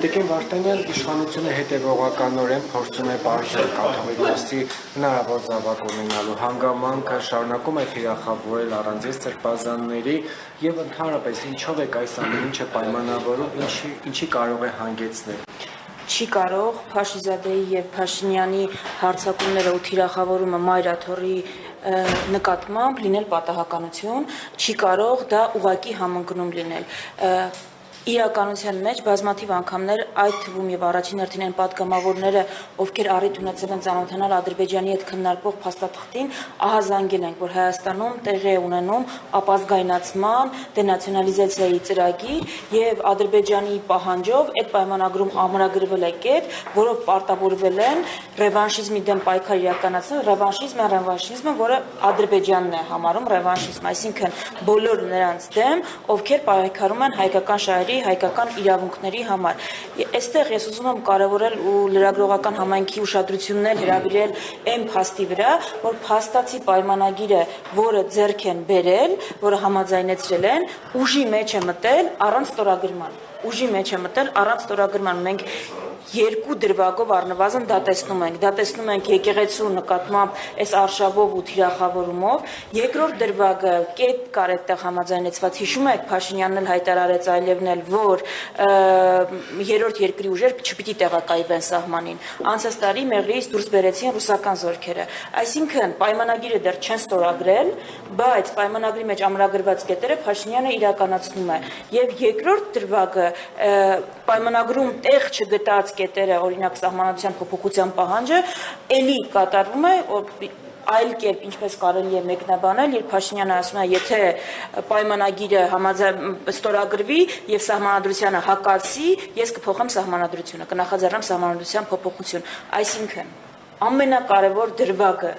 Տիկին Վարդանյան իշխանությունը հետևողականորեն փորձում է բարձր կաթողիկոսի հնարավոր զավակ ունենալու հանգամանքը շարունակում է թիրախավորել առանձին սրբազանների եւ ընդհանրապես ինչով է այս ամեն ինչը պայմանավորում, ինչի կարող է հանգեցնել։ Չի կարող Փաշիզադեի եւ Փաշինյանի հարձակումները ու թիրախավորումը Մայրաթորի նկատմամբ լինել պատահականություն, չի կարող դա ուղղակի համընկնում լինել։ Իրականության մեջ բազմաթիվ անգամներ այդ թվում եւ առաջին հերթին այն պատգամավորները, ովքեր առիթ ունեցել են ծանոթանալ Ադրբեջանի հետ քննարկվող փաստաթղթին, ահազանգել են, որ Հայաստանում տեղի է ունենում ապազգայնացման, դենացիոնալիզացիայի ծրագիր եւ Ադրբեջանի պահանջով այդ պայմանագրում ամրագրվել է կետ, որով պարտավորվել են ռևանշիզմի դեմ պայքար իրականացնել, ռևանշիզմը, որը Ադրբեջանն է համարում ռևանշիզմ, այսինքն բոլոր նրանց դեմ, ովքեր պայքարում են հայկական շահերի հայկական իրավունքների համար։ Այստեղ ես ուզում եմ կարևորել ու լրագրողական համայնքի ուշադրությունն էլ հրավիրել այն փաստի վրա, որ փաստացի պայմանագիրը, որը ձեռք են բերել, որը համաձայնեցրել են, ուժի մեջ է մտել առանց ստորագրման։ Մենք երկու դրվագով առնվազն դա տեսնում ենք եկեղեցու նկատմամբ այս արշավով ու թիրախավորումով, երկրորդ դրվագը կետ կար այդտեղ համաձայնեցված, հիշում եք Փաշինյանն էլ հայտարարեց այլևն էլ, որ երրորդ երկրի ուժեր չպիտի տեղակայվեն սահմանին, անցած տարի Մեղրիից դուրս բերեցին ռուսական զորքերը, այսինքն պայմանագիրը դեռ չեն ստորագրել, բայց պայմանագրի մեջ ամրագրված կետերը Փաշինյանը իրականացնում է եւ երկրորդ դրվագը պայմանագրում տեղ չգտած կետերը, օրինակ սահմանադրության փոփոխության պահանջը, էլի կատարվում է այլ կերպ, ինչպես կարելի է մեկնաբանել, երբ Փաշինյանը ասում է, եթե պայմանագիրը ստորագրվի եւ սահմանադրությանը հակասի, ես կփոխեմ սահմանադրությունը, կնախաձեռնեմ սահմանադրության փոփոխություն, այսինքն ամենակարևոր դրվագը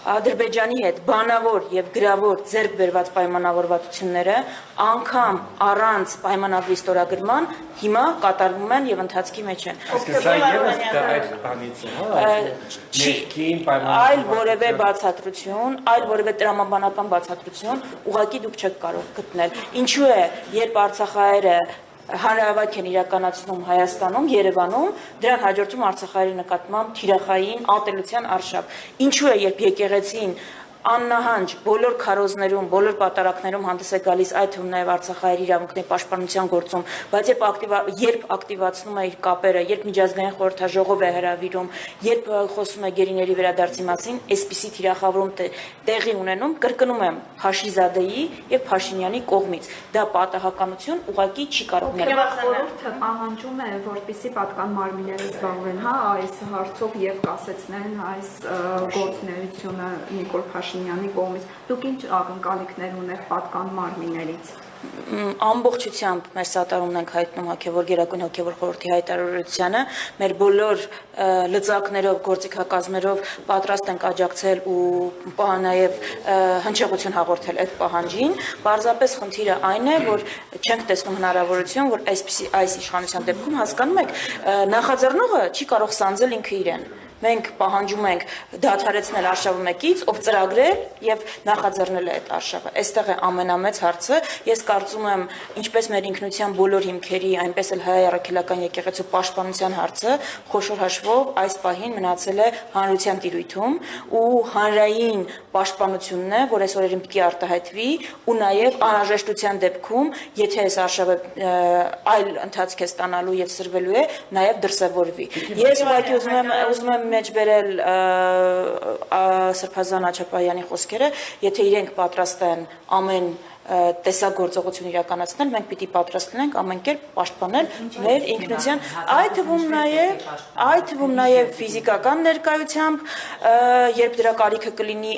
Ադրբեջանի հետ բանավոր եւ գրավոր ձեռք բերված պայմանավորվածությունները անգամ առանց պայմանագրի ստորագրման հիմա կատարվում են եւ ընթացքի մեջ են։ Սա եւս դա այդ բանից է, այլ որևէ բացատրություն, այլ որևէ տրամաբանական բացատրություն ուղղակի դուք չեք կարող գտնել։ Ինչու է, երբ Արցախահայերը հանրահավաք են իրականացնում Հայաստանում, Երևանում, դրան հաջորդում Արցախահայերի նկատմամբ թիրախային ատելության արշավ։ Ինչու է, երբ եկեղեցին աննահանջ բոլոր քարոզներում, բոլոր պատարակներում հանդես է գալիս, այդ թվում նաև Արցախահայերի իրավունքների պաշտպանության գործում, բայց երբ ակտիվացնում է իր կապերը, երբ միջազգային խորհրդաժողով է հրավիրում, երբ խոսում է գերիների վերադարձի մասին, այսպիսի թիրախավորում տեղի ունենում, կրկնում եմ, Փաշիզադեի եւ Փաշինյանի կողմից։ Դա պատահականություն ուղղակի չի կարող լինել։ Խորհուրդը պահանջում է, որպեսզի պատկան մարմինները զբաղվեն, այս հարցով եւ կասեցնեն այս գործունեությունը Նիկոլ Փաշինյանի կողմից, դուք ինչ ակնկալիքներ ունեք պատկան մարմիններից։ Ամբողջությամբ մեր սատարումն ենք հայտնում Գերագույն հոգևոր խորհրդի հայտարարությանը, մեր բոլոր լծակներով, գործիքակազմերով պատրաստ ենք աջակցել ու նաև հնչեղություն հաղորդել այդ պահանջին, պարզապես խնդիրը այն է, որ չենք տեսնում հնարավորություն, որ այս իշխանության դեպքում հասկանում եք, նախաձեռնողը չի կարող սանձել ինքը իրեն։ Մենք պահանջում ենք դադարեցնել արշավը մեկից, ով ծրագրել եւ նախաձեռնել է այդ արշավը։ Այստեղ է ամենամեծ հարցը։ Ես կարծում եմ, ինչպես մեր ինքնության բոլոր հիմքերի, այնպես էլ հայ առաքելական եկեղեցու պաշտպանության հարցը խոշոր հաշվով այս պահին մնացել է հանրության տիրույթում ու հանրային պաշտպանությունն է, որ այս օրերին պիտի արտահայտվի ու նաեւ անհրաժեշտության դեպքում, եթե այս արշավը այլ ընթացք է ստանալու եւ սրվելու է, նաեւ դրսևորվի։ Ես ուղղակի ուզում եմ մեջ բերել Սրբազան Աչապահյանի խոսքերը, եթե իրենք պատրաստ են ամեն տեսակ գործողություն իրականացնել, մենք պիտի պատրաստ լինենք ամեն կերպ պաշտպանել մեր ինքնության, այդ թվում նաև ֆիզիկական ներկայությամբ, երբ դրա կարիքը կլինի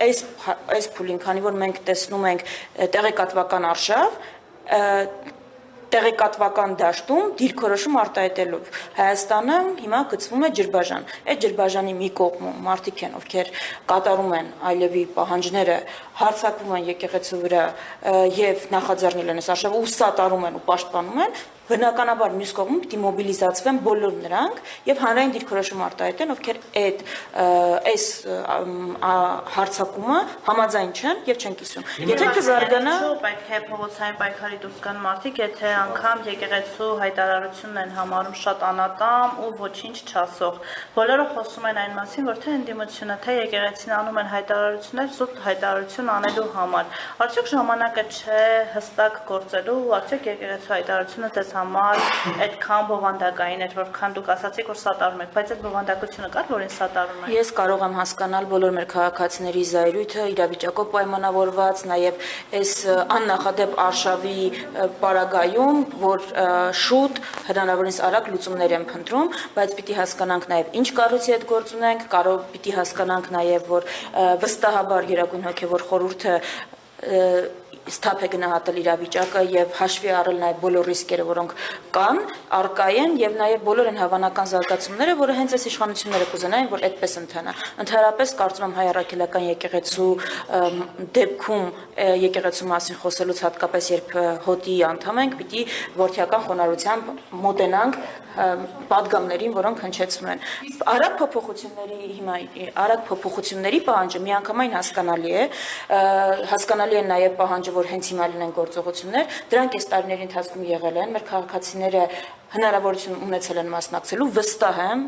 այս փուլին, քանի որ մենք տեսնում ենք տեղեկատվական արշավ, տեղեկատվական դաշտում դիրքորոշում արտահայտելով Հայաստանը հիմա գծվում է ջրբաժան։ Այդ ջրբաժանի մի կողմում մարդիկ են, ովքեր կատարում են այլևի պահանջները, հարձակվում են եկեղեցու վրա եւ նախաձեռնել են այս արշավը ու սատարում են ու պաշտպանում են, բնականաբար մյուս կողմում պիտի մոբիլիզացվեն բոլոր նրանք եւ հանրային դիրքորոշում արտահայտեն, ովքեր այս հարցակումը համաձայն չեն եւ չեն կիսում։ Եթե կզարգանա, պետք է փողոցային պայքարի դուրս գան մարդիկ, եթե անգամ եկեղեցու հայտարարությունն են համարում շատ անատամ ու ոչինչ չասող։ Բոլորը խոսում են այն մասին, որ թե ընդդիմությունը, թե եկեղեցին անում են հայտարարություններ զուտ հայտարարություն անելու համար։ Արդյոք ժամանակը չէ հստակ գործելու, արդյոք եկեղեցու հայտարարությունը ձեզ համար այդքան բովանդակային էր, որքան դուք ասացիք, որ սատարում եք, բայց այդ բովանդակությունը կար, որին սատարում եք։ Ես կարող եմ հասկանալ բոլոր մեր քաղաքացիների զայրույթը, իրավիճակով պայմանավորված, նաև այս աննախադեպ արշավի պարագայում, որ շուտ հնարավորինս արագ լուծումներ են փնտրում, բայց պիտի հասկանանք նաև ինչ կառույցի հետ գործ ունենք, պիտի հասկանանք նաև, որ վստահաբար Գերագույն հոգևոր խորհուրդը սթափ է գնահատել իրավիճակը եւ հաշվի առել նաեւ բոլոր ռիսկերը, որոնք կան, արկա են եւ նաեւ բոլոր են հավանական զարգացումները, որը հենց այս իշխանությունները կուզենային, որ այդպես ընթանա։ Ընդհանրապես կարծում եմ հայ առաքելական եկեղեցու դեպքում եկեղեցու մասին խոսելուց հատկապես երբ հոտի անդամ ենք, պիտի որդիական խոնարհությամբ մոտենանք պատգամներին, որոնք հնչեցնում են։ Արագ փոփոխությունների պահանջը միանգամայն հասկանալի է, հասկանալի է նաև պահանջը, որ հենց հիմա լինեն գործողություններ, դրանք այս տարիների ընթացքում եղել են, մեր քաղաքացիները հնարավորություն ունեցել են մասնակցելու, վստահ եմ,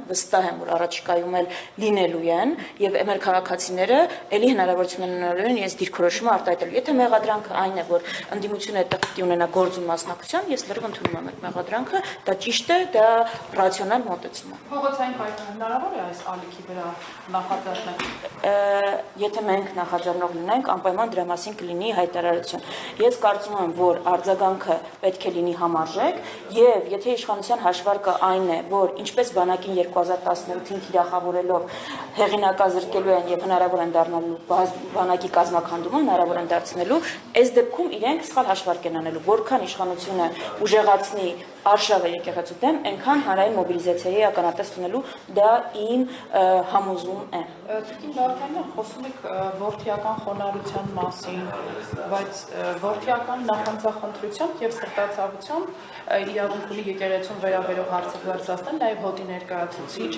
որ առաջիկայում էլ լինելու են եւ մեր քաղաքացիները ելի հնարավորություն ունենալու են ես դիրքորոշումը արտահայտելու։ Եթե մեղադրանքը այն է, որ ընդդիմությունը պետք է ունենա գործում մասնակցության, ես լրիվ ընդունում եմ այդ մեղադրանքը, դա ճիշտ է, դա ռացիոնալ մոտեցում է։ Փողոցային պայքարը հնարավոր է այս ալիքի վրա նախաձեռնել։ Եթե մենք նախաձեռնող լինենք, անպայման դրա մասին կլինի հայտարարություն։ Ես կարծում եմ, որ արձագանքը պետք է լինի համարժեք եւ եթե իշխանության հաշվարկը այն է, որ ինչպես բանակին 2018-ին թիրախավորելով հեղինակազրկելու են եւ հնարավոր են դառնալու բանակի կազմակերպումը հնարավոր են դարձնելու, այս դեպքում իրենք սխալ հաշվարկ են անելու, որքան իշխանությունը ուժեղացնի արշավը եկեղեցու դեմ, այնքան հանրային մոբիլիզացիայի ականատես լինելու, դա իմ համոզում է։ Տիկին Վարդանյան, խոսում եք որդիական խոնարհության մասին, բայց որդիական նախանձախնդրությամբ եւ սրտացավությամբ իրավունք ունի եկեղեցուն վերաբերող հարցը բարձրացնել նաև հոտի ներկայացուցիչ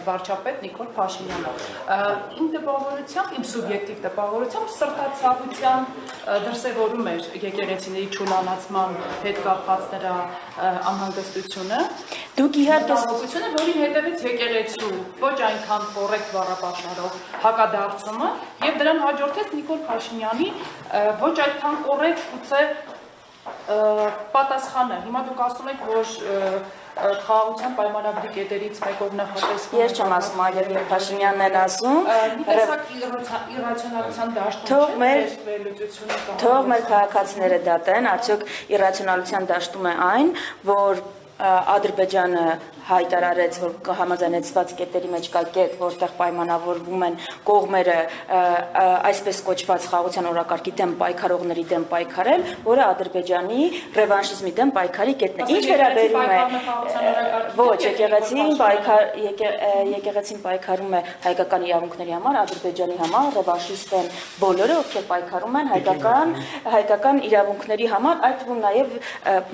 վարչապետ Նիկոլ Փաշինյանը։ Իմ տպավորությամբ, իմ սուբյեկտիվ տպավորությամբ սրտացավության դրսևորում էր եկեղեցիների չուլանացման հետ կապված նրա անհանգստությունը։ Դուք իհարկե ստացությունը, որին հետևեց եկեղեցու ոչ այնքան կոռեկտ բառապաշարով հակադարձումը եւ դրան հաջորդեց Նիկոլ Փաշինյանի ոչ այդքան կոռեկտ գուցե պատասխանը։ Հիմա դուք ասում եք, որ խաղաղության պայմանագրի կետերից մեկով նախատեսվում։ Ես չեմ ասում, այլ Փաշինյանն են ասում։ Մի տեսակ իրացիոնալության դաշտում չէ։ Թող մեր քաղաքացիները դատեն, արդյոք իրացիոնալության դաշտում է այն, որ Ադրբեջանը հայտարարեց, որ համաձայնեցված կետերի մեջ կա կետ, որտեղ պայմանավորվում են կողմերը այսպես կոչված խաղաղության օրակարգի դեմ պայքարողների դեմ պայքարել, որը Ադրբեջանի ռևանշիզմի դեմ պայքարի կետն է։ Ինչ վերաբերում է ոչ, եկեղեցին պայքարում է հայկական իրավունքների համար, Ադրբեջանի համար ռևանշիստ են բոլորը, ովքեր պայքարում են հայկական իրավունքների համար, այդ թվում նաև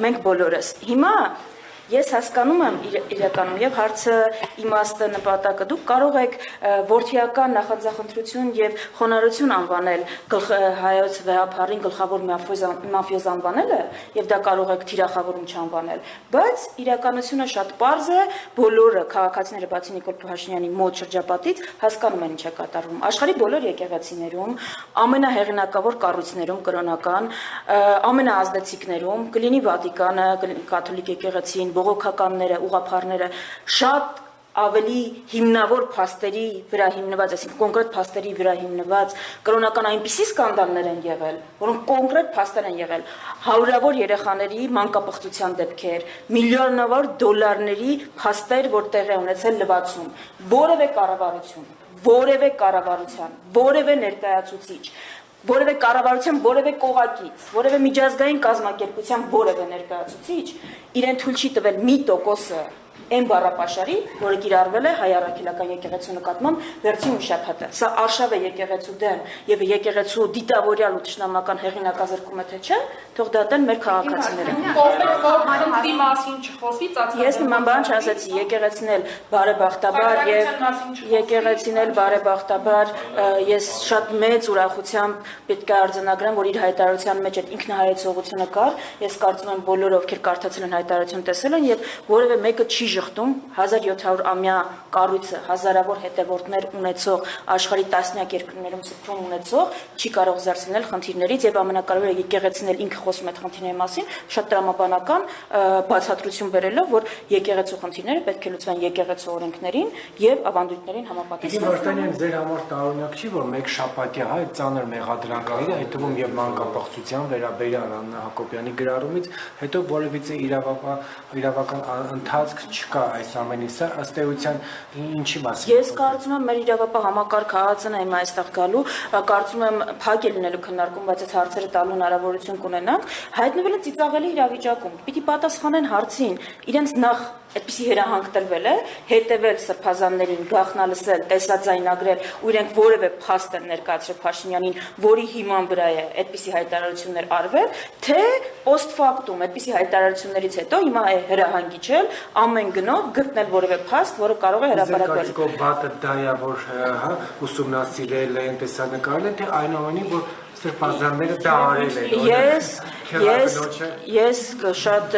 մենք բոլորս։ Հիմա ես հասկանում եմ իրականում եւ հարցը իմաստը նպատակը դուք կարող եք որդիական նախաձախնդրություն եւ խոնարհություն անվանել հայոց վեհապարին գլխավոր մաֆիոզ անվանելը եւ դա կարող եք թիրախավորում չանվանել, բայց իրականությունը շատ պարզ է, բոլորը քաղաքացիները բացի Նիկոլ Փաշինյանի մոտ շրջապատից հասկանում են ինչ է կատարվում աշխարհի բոլոր եկեղեցիներում, ամենահեղինակավոր կառույցներում կրոնական, ամենաազդեցիկներում կլինի Վատիկանը, կաթոլիկ եկեղեցին, բողոքականները, ուղղափառները շատ ավելի հիմնավոր փաստերի վրա հիմնված, այսինքն կոնկրետ փաստերի վրա հիմնված կրոնական այնպիսի սկանդալներ են եղել, որոնք կոնկրետ փաստեր են եղել, հարյուրավոր երեխաների մանկապղծության դեպքեր, միլիոնավոր դոլարների փաստեր, որ տեղի ունեցել լվացում, որևէ կառավարության, որևէ ներկայացուցիչ, որևէ կառավարության, որևէ կողակից, որևէ միջազգային կազմակերպության որևէ ներկայացուցիչ իրեն թույլ չի տվել մի տոկոսը այն բառապաշարի, որը կիրառվել է հայ առաքելական եկեղեցու նկատմամբ վերջին շաբաթը։ Սա արշավ է եկեղեցու դեմ եւ եկեղեցու դիտավորյալ ու ճշնամական հեղինակազրկում է թե չէ, թող դա տան մեր քաղաքացիները։ Խնդրի մասին չխոսի, Ես նման բան չասեցի, եկեղեցին էլ բարեբախտաբար եւ եկեղեցին էլ բարեբախտաբար ես շատ մեծ ուրախությամբ պետք է արձանագրեմ, որ իր հայտարարության մեջ այդ ինքնահայեցողությունը կար։ Ես կարծում եմ բոլորը, ովքեր կարդացել են հայտարարություն, տեսել են եւ որևէ մեկը չի շղթում 1700-ամյա կառույցը, հազարավոր հետևորդներ ունեցող, աշխարհի տասնյակ երկրներում սփռում ունեցող, չի կարող զերծնել խնդիրներից եւ ամենակարևորը եկեղեցին էլ ինքը խոսում է խնդիրների մասին, շատ տրամաբանական բացատրություն բերելով, որ եկեղեցու խնդիրները պետք է լուծվեն եկեղեցու օրենքներին եւ ավանդույթներին համապատասխան։ Վարդանյան, ձեր համար տարօրինակ չի, որ մեկ շաբաթյա այդ ծանր մեղադրանքային, այդ թվում եւ մանկապղծության վերաբերյալ Աննա Հակոբյանի գրառումից հետո որևիցե իրավական ընթացք չկա այս ամենի, սա ըստ էության ինչի մասին։ Ես կարծում եմ մեր իրավապահ համակարգ հաղացն է իմ այստեղ գալու, կարծում եմ փակ է լինելու քննարկում, բայց այս հարցերը տալու հնարավորություն կունենանք, հայտնվել են ծիծաղելի իրավիճակում։ Պիտի պատասխանեն հարցին, իրենց նախ այդպիսի հրահանգ տրվել է, հետևել սրբազաններին, գաղտնալսել, տեսաձայնագրել ու իրենք որևէ փաստ են ներկայացրել Փաշինյանին, որի հիման վրա է այդպիսի հայտարարություններ արվել, թե post factum այդպիսի հայտարարություններից հետո հիմա է հրահանգիչել ամեն գնով գտնել որևէ փաստ, որը կարող է հրապարակվել։ Ձեր բատը դա է, որ ուսումնասիրել են, տեսանկարել են, թե այնուամենին, որ սրբազանները դա արել են։ Ես շատ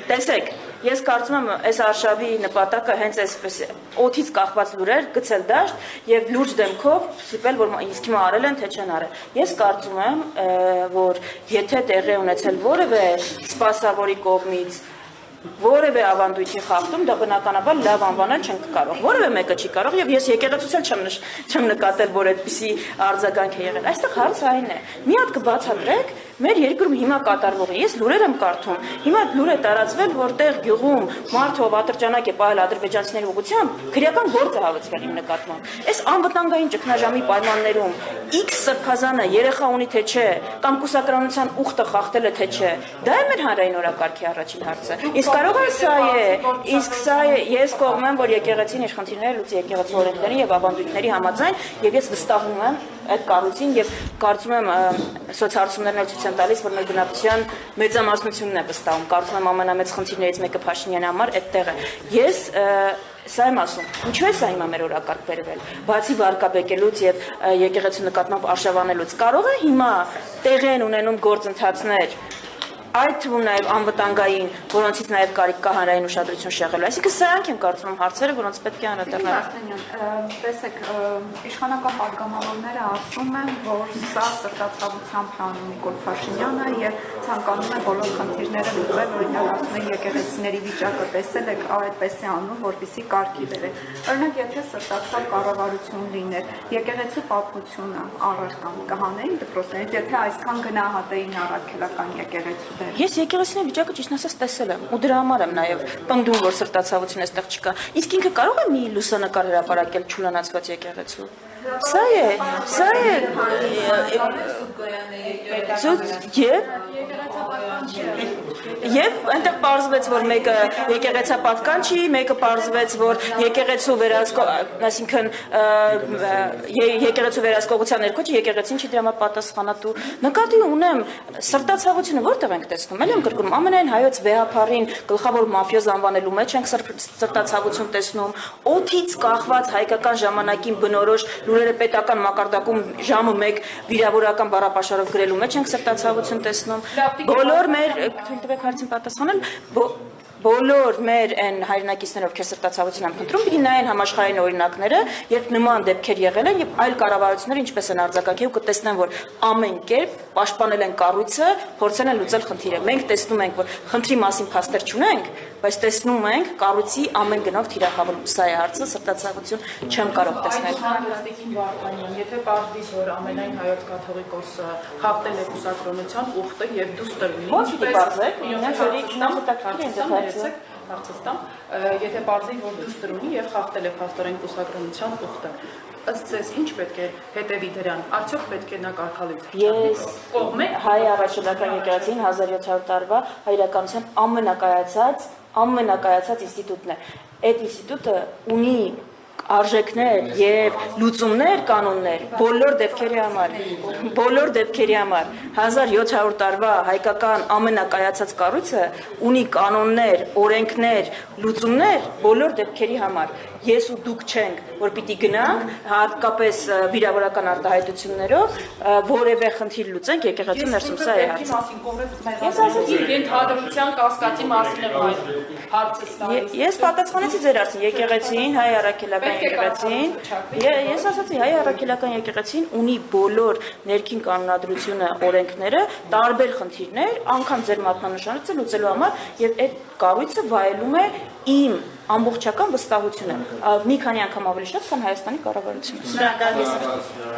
տեսեք, ես կարծում եմ այս արշավի նպատակը հենց այսպես օդից կախված լուրեր գցել դաշտ եւ լուրջ դեմքով սիպել, որ իսկ հիմա արել են թե չեն արել։ Ես կարծում եմ, որ եթե տեղի ունեցել որևէ սպասավորի կողմից որևէ ավանդույթի խախտում, դա բնականաբար լավ անվանել չենք կարող։ Որևէ մեկը չի կարող եւ ես եկեղեցուցել չեմ նկատել, որ այդպիսի արձագանք է եղել։ Այստեղ հարցը այն է։ Մի հատ կբացատրեք մեր երկրում հիմա կատարվող է։ Ես լուրեր եմ կարդում։ Հիմա լուր է տարածվել, որտեղ գյուղում մարդը ով ատրճանակ է պահել ադրբեջանցիների ուղղությամբ, քրեական գործ է հավեցվել իմ նկատմամբ։ Այս անվտանգային ճգնաժամի պայմաններում X սրբազանը երեխա ունի թե չէ, կամ կուսակրանության ուխտը խախտել է թե չէ, դա է մեր հանրային օրակարգի առաջին հարցը։ Իսկ կարող է սա է, իսկ սա է, ես կողմ եմ, որ եկեղեցին իր խնդիրները լուծի եկեղեցու օրենքների եւ ավանդույթների համաձայն, եւ ես վստահում եմ այդ կառույցին եւ կարծում եմ սոցհարցումներն էլ ցույց են տալիս, որ մեր բնակչության մեծամասնությունն է վստահում։ Կարծում եմ ամենամեծ խնդիրներից մեկը Փաշինյանի համար այդտեղ է։ Ես սա եմ ասում, ինչու է սա հիմա մեր օրակարգ բերվել, բացի վարկաբեկելուց եւ եկեղեցու նկատմամբ արշավանելուց, կարող է հիմա տեղի են ունենում գործընթացներ այդ թվում նաև անվտանգային, որոնցից նաև կարիք կա հանրային ուշադրություն շեղելու։ Այսինքն սրանք են կարծում հարցերը, որոնց պետք է անդրադառնալ։ Տեսեք, իշխանական պատգամավորները ասում են, որ սա սրտացավությամբ անում Նիկոլ Փաշինյանը եւ ցանկանում է բոլոր խնդիրները լուծել, օրինակ ասում են եկեղեցիների վիճակը տեսել եք, այդպես է անում, որպեսզի կարգի բերել։ Օրինակ, եթե սրտացավ կառավարություն լիներ, եկեղեցու պատմությունը առարկան կհանեին դպրոցներից, եթե այսքան գնահատեին առաքելական եկեղեցու։ Ես եկեղեցիների վիճակը ճիշտ ասած տեսել եմ ու դրա համար եմ նաև պնդում, որ սրտացավություն այստեղ չկա։ Իսկ ինքը կարող է մի լուսանկար հրապարակել չուլանացված եկեղեցու։ Սա է եւ այնտեղ պարզվեց, որ մեկը եկեղեցապատկան չի, մեկը պարզվեց, որ եկեղեցու այսինքն եկեղեցու վերահսկողության ներքո չի, եկեղեցին չի դրա համար պատասխանատու։ Նկատի ունեմ սրտացավությունը որտեղ ենք տեսնում, ելի եմ կրկնում, ամենայն հայոց վեհապարին գլխավոր մաֆիոզ անվանելու մեջ ենք սրտացավություն տեսնում, օդից կախված հայկական ժամանակին բնորոշ լուրերը պետական մակարդակում ժամը 1 վիրավորական բառապաշարով գրելու մեջ ենք սրտացավություն տեսնում։ Բոլոր մեր թույլ տվեք հարցին պատասխանել, բոլոր մեր այն հայրենակիցները, ովքեր սրտացավություն են փնտրում, պիտի նայեն համաշխարհային օրինակները, երբ նման դեպքեր եղել են եւ այլ կառավարությունները ինչպես են արձագանքել ու կտեսնեն, որ ամեն կերպ պաշտպանել են կառույցը, փորձել են լուծել խնդիրը։ Մենք տեսնում ենք, որ խնդրի մասին փաստեր չունենք, բայց տեսնում ենք կառույցի ամեն գնով թիրախավորում։ Սա է հարցը, սրտացավություն չեմ կարող տեսնել։ Եթե պարզվի, որ ամենայն հայոց կաթողիկոսը խախտել է կուսակրոնության ուխտը եւ դուրս տրվի, ո՞նց պիտի պարզեք, եթե պարզվի, որ դուրս տրունի եւ խախտել է փաստորեն կուսակրոնության ուխտը, ըստ ձեզ ինչ պետք է հետևի դրան, արդյոք պետք է նա կարգալույց։ Ես հայ առաջնորդական եկեղեցին 1700 տարվա հայրականության ամենակայացած ամենակայացած ինստիտուտն է։ Այդ ինստիտուտը ունի արժեքներ եւ լուծումներ, կանոններ բոլոր դեպքերի համար 1700 տարվա հայկական ամենակայացած կառույցը ունի կանոններ, օրենքներ, լուծումներ բոլոր դեպքերի համար։ Ես ու դուք չենք, որ պիտի գնանք հատկապես վիրավորական արտահայտություններով որևէ խնդիր լուծենք եկեղեցու ներսում, սա է հարցը։ Ես ասացի ենթադրության կասկածի մասին եմ այդ հարցը ստացել։ Ես պատասխանեցի ձեր հարցին, եկեղեցին, հայ առաքելական եկեղեցին, ես ասացի հայ առաքելական եկեղեցին ունի բոլոր ներքին կանոնադրությունը, օրենքները, տարբեր խնդիրներ, անգամ ձեր մատնանշանոցը լուծելու համար եւ այդ կառույցը վայելում է իմ ամբողջական վստահությունը, մի քանի անգամ ավելի շատ, քան Հայաստանի կառավարությունը։ Շնորհակալ եմ։